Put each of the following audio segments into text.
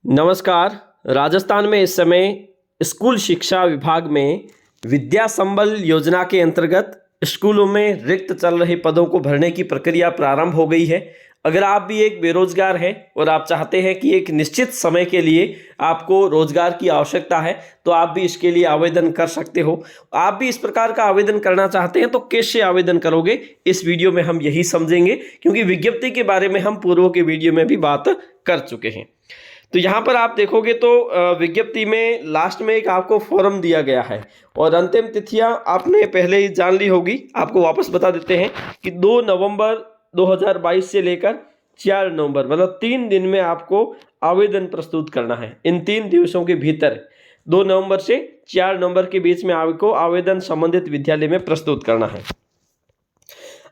नमस्कार। राजस्थान में इस समय स्कूल शिक्षा विभाग में विद्या संबल योजना के अंतर्गत स्कूलों में रिक्त चल रहे पदों को भरने की प्रक्रिया प्रारंभ हो गई है। अगर आप भी एक बेरोजगार हैं और आप चाहते हैं कि एक निश्चित समय के लिए आपको रोजगार की आवश्यकता है, तो आप भी इसके लिए आवेदन कर सकते हो। आप भी इस प्रकार का आवेदन करना चाहते हैं तो कैसे आवेदन करोगे, इस वीडियो में हम यही समझेंगे, क्योंकि विज्ञप्ति के बारे में हम पूर्व के वीडियो में भी बात कर चुके हैं। तो यहाँ पर आप देखोगे तो विज्ञप्ति में लास्ट में एक आपको फॉर्म दिया गया है और अंतिम तिथियां आपने पहले ही जान ली होगी। आपको वापस बता देते हैं कि 2 नवंबर 2022 से लेकर 4 नवंबर मतलब 3 दिन में आपको आवेदन प्रस्तुत करना है। इन 3 दिवसों के भीतर 2 नवंबर से 4 नवंबर के बीच में आपको आवेदन संबंधित विद्यालय में प्रस्तुत करना है।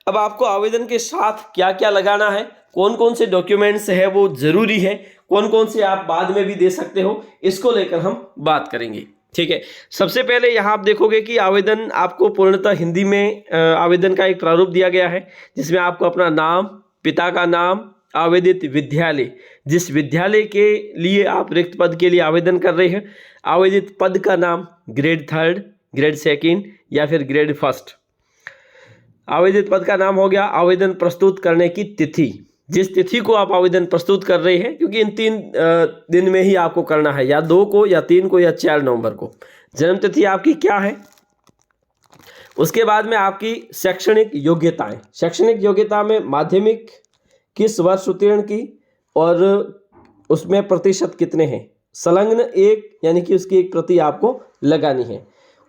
अब आपको आवेदन के साथ क्या क्या लगाना है, कौन कौन से डॉक्यूमेंट्स है वो जरूरी है, कौन कौन से आप बाद में भी दे सकते हो, इसको लेकर हम बात करेंगे। ठीक है, सबसे पहले यहाँ आप देखोगे कि आवेदन आपको पूर्णतः हिंदी में आवेदन का एक प्रारूप दिया गया है, जिसमें आपको अपना नाम, पिता का नाम, आवेदित विद्यालय, जिस विद्यालय के लिए आप रिक्त पद के लिए आवेदन कर रहे हैं, आवेदित पद का नाम, ग्रेड 3, ग्रेड 2 या फिर ग्रेड 1। आवेदित पद का नाम हो गया। आवेदन प्रस्तुत करने की तिथि, जिस तिथि को आप आवेदन प्रस्तुत कर रहे हैं, क्योंकि इन 3 दिन में ही आपको करना है, या 2 को या 3 को या 4 नवंबर को। जन्म तिथि आपकी क्या है। उसके बाद में आपकी शैक्षणिक योग्यताएं, शैक्षणिक योग्यता में माध्यमिक किस वर्ष उत्तीर्ण की और उसमें प्रतिशत कितने हैं, संलग्न 1 यानी कि उसकी एक प्रति आपको लगानी है।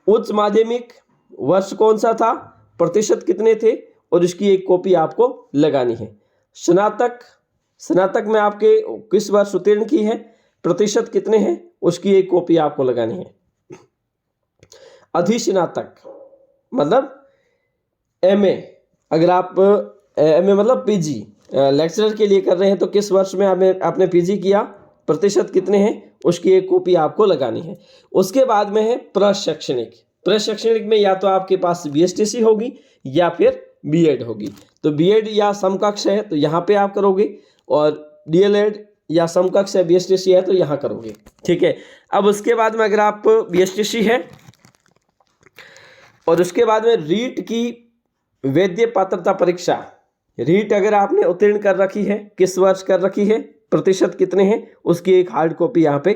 उच्च माध्यमिक वर्ष कौन सा था, प्रतिशत कितने थे और उसकी एक कॉपी आपको लगानी है। स्नातक में आपके किस वर्ष उत्तीर्ण की है, प्रतिशत कितने हैं, उसकी एक कॉपी आपको लगानी है। अधिस्नातक मतलब एमए, अगर आप एमए मतलब पीजी लेक्चरर के लिए कर रहे हैं तो किस वर्ष में आपने पीजी किया, प्रतिशत कितने हैं, उसकी एक कॉपी आपको लगानी है। उसके बाद में है प्रशैक्षणिक। प्रशैक्षणिक में या तो आपके पास बीएसटीसी होगी या फिर बीएड होगी। तो बीएड या समकक्ष है तो यहाँ पे आप करोगे, और डीएलएड या समकक्ष है बीएसटीसी है तो यहाँ करोगे। ठीक है, अब उसके बाद में अगर आप बीएसटीसी है और उसके बाद में रीट की वैध पात्रता परीक्षा, रीट अगर आपने उत्तीर्ण कर रखी है, किस वर्ष कर रखी है, प्रतिशत कितने हैं, उसकी एक हार्ड कॉपी यहाँ पे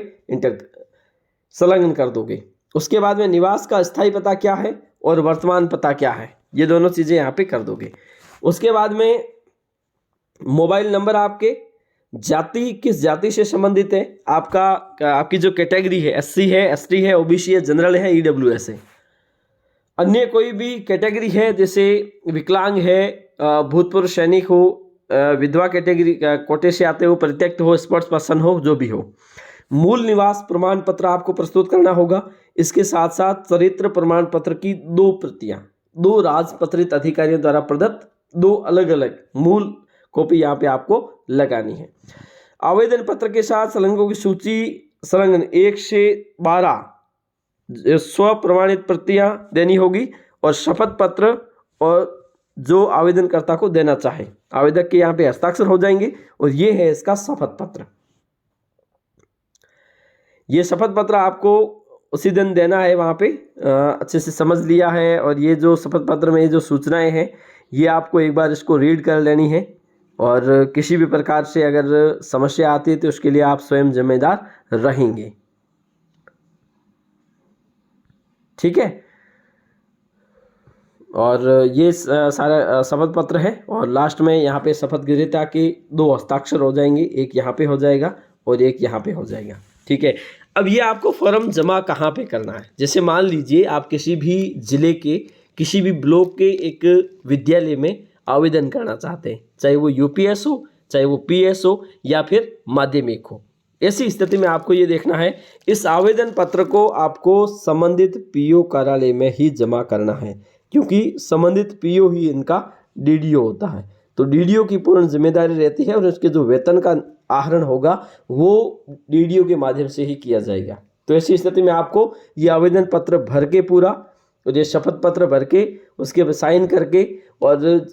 संलग्न कर दोगे। उसके बाद में निवास का स्थायी पता क्या है और वर्तमान पता क्या है, ये दोनों चीज़ें यहाँ पे कर दोगे। उसके बाद में मोबाइल नंबर, आपके जाति किस जाति से संबंधित है, आपकी जो कैटेगरी है, एससी है, एसटी है, ओबीसी है, जनरल है, ईडब्ल्यूएस है। अन्य कोई भी कैटेगरी है, जैसे विकलांग है, भूतपूर्व सैनिक हो, विधवा कैटेगरी कोटे से आते हो, परित्यक्त हो, स्पोर्ट्स पर्सन हो, जो भी हो। मूल निवास प्रमाण पत्र आपको प्रस्तुत करना होगा। इसके साथ साथ चरित्र प्रमाण पत्र की 2 प्रतियां, 2 राजपत्रित अधिकारियों द्वारा प्रदत्त 2 अलग अलग मूल कॉपी यहाँ पे आपको लगानी है। आवेदन पत्र के साथ संलग्नों की सूची संलग्न 1 से 12 स्व प्रमाणित प्रतियां देनी होगी, और शपथ पत्र और जो आवेदनकर्ता को देना चाहे, आवेदक के यहाँ पे हस्ताक्षर हो जाएंगे, और ये है इसका शपथ पत्र। ये शपथ पत्र आपको उसी दिन देना है, वहाँ पे अच्छे से समझ लिया है। और ये जो शपथ पत्र में जो सूचनाएं हैं, ये आपको एक बार इसको रीड कर लेनी है, और किसी भी प्रकार से अगर समस्या आती है तो उसके लिए आप स्वयं जिम्मेदार रहेंगे। ठीक है, और ये सारा शपथ पत्र है, और लास्ट में यहाँ पे शपथ ग्रहीता के 2 हस्ताक्षर हो जाएंगे, एक यहाँ पे हो जाएगा और एक यहाँ पे हो जाएगा। ठीक है, अब ये आपको फॉर्म जमा कहाँ पे करना है। जैसे मान लीजिए आप किसी भी जिले के किसी भी ब्लॉक के एक विद्यालय में आवेदन करना चाहते हैं, चाहे वो यूपीएस हो, चाहे वो पीएस हो, या फिर माध्यमिक हो। ऐसी स्थिति में आपको ये देखना है, इस आवेदन पत्र को आपको संबंधित पीओ कार्यालय में ही जमा करना है, क्योंकि संबंधित पीओ ही इनका डीडीओ होता है। तो डीडीओ की पूर्ण जिम्मेदारी रहती है, और उसके जो वेतन का आहरण होगा वो डीडीओ के माध्यम से ही किया जाएगा। तो ऐसी स्थिति में आपको ये आवेदन पत्र भर के पूरा, और ये शपथ पत्र भर के उसके साइन करके, और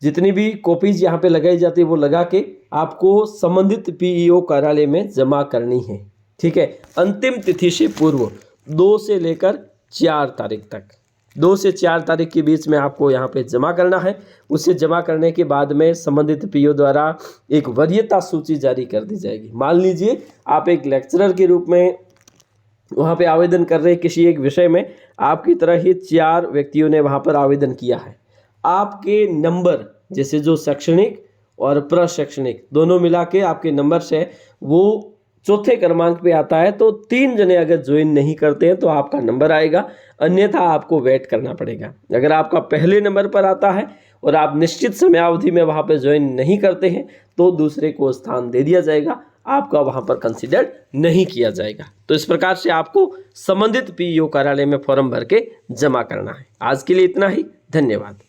जितनी भी कॉपीज यहाँ पे लगाई जाती है वो लगा के आपको संबंधित पीईओ कार्यालय में जमा करनी है। ठीक है, अंतिम तिथि से पूर्व 2 से लेकर 4 तारीख तक, 2 से 4 तारीख के बीच में आपको यहाँ पे जमा करना है। उसे जमा करने के बाद में संबंधित पीईओ द्वारा एक वरीयता सूची जारी कर दी जाएगी। मान लीजिए आप एक लेक्चरर के रूप में वहाँ पे आवेदन कर रहे हैं किसी एक विषय में, आपकी तरह ही 4 व्यक्तियों ने वहाँ पर आवेदन किया है। आपके नंबर, जैसे जो शैक्षणिक और प्रशैक्षणिक दोनों मिला के आपके नंबर से वो चौथे क्रमांक पे आता है, तो 3 जने अगर ज्वाइन नहीं करते हैं तो आपका नंबर आएगा, अन्यथा आपको वेट करना पड़ेगा। अगर आपका पहले नंबर पर आता है और आप निश्चित समयावधि में वहाँ पर ज्वाइन नहीं करते हैं तो दूसरे को स्थान दे दिया जाएगा, आपका वहाँ पर कंसिडर नहीं किया जाएगा। तो इस प्रकार से आपको संबंधित पीईओ कार्यालय में फॉर्म भर के जमा करना है। आज के लिए इतना ही, धन्यवाद।